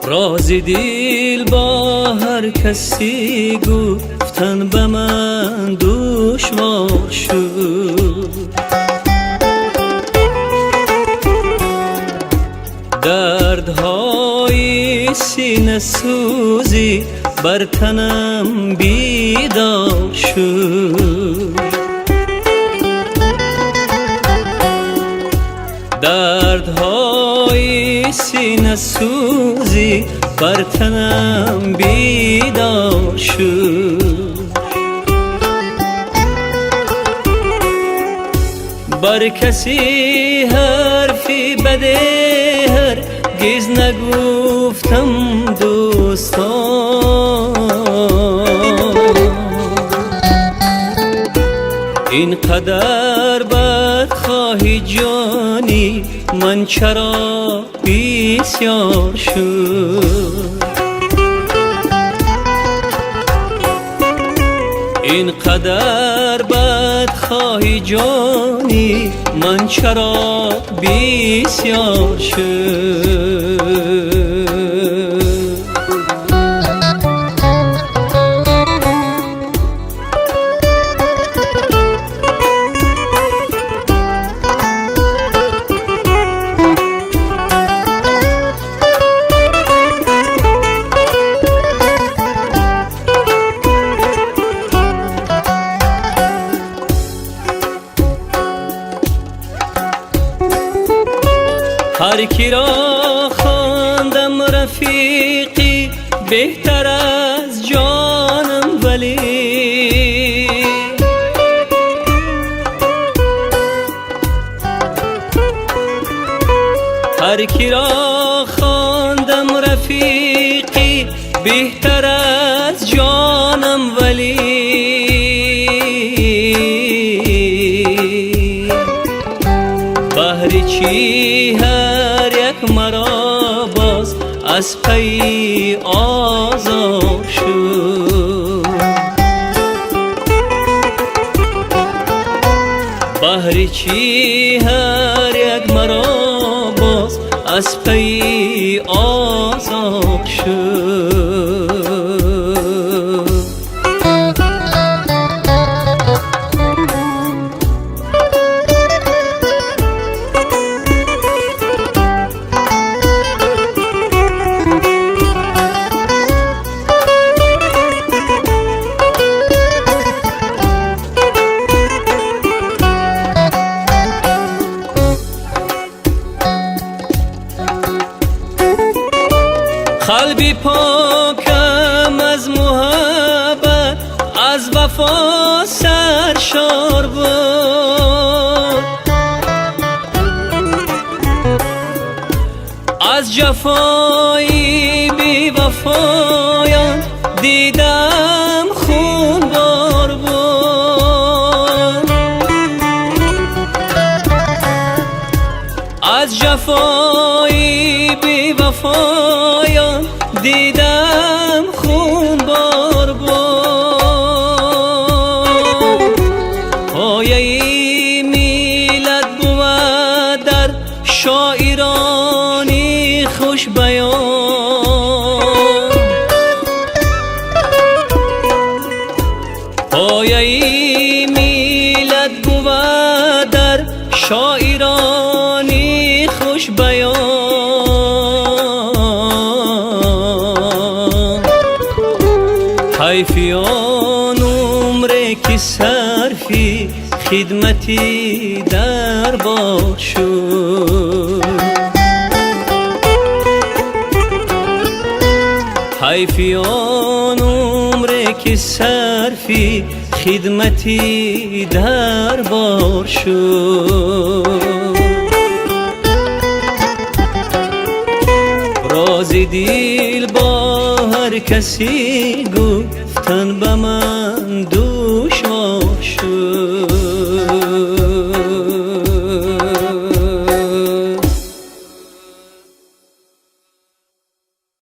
رازی دل با هر کسی گفتن به من دشوار شد. دردهای سینه سوزی بر تنم بیدار شد. دردهای سینه سوزی بر تنم بیدار شد. بر کسی حرفی بده هرگز نگفتم دوستان. اینقدر بدخواهی جانی من چرا بسیار شد. اینقدر بدخواهی جانی من چرا بسیار شد. هر کی را خواندم رفیقی بهتر از جانم، ولی هر کی را خواندم رفیقی بهتر از جانم، ولی بهر چی هر یک مرا باز از پی آزار شد. بهر چی هر یک مرا باز از پی آزار شد. قلبی پاکم از محبت از وفا سرشار بود. از جفای بی وفایان دیدم خونبار بود. از جفای بی وفایان دیدم خونبار بود. پایه میلاد بود در شاعرانی خوش بیان. پایه میلاد بود در شاعرانی خوش بیان. حیفی آن عمره که صرفی خدمتی دربار شد. حیفی آن عمره که صرفی خدمتی دربار شد. رازی دل با هر کسی گفتن به من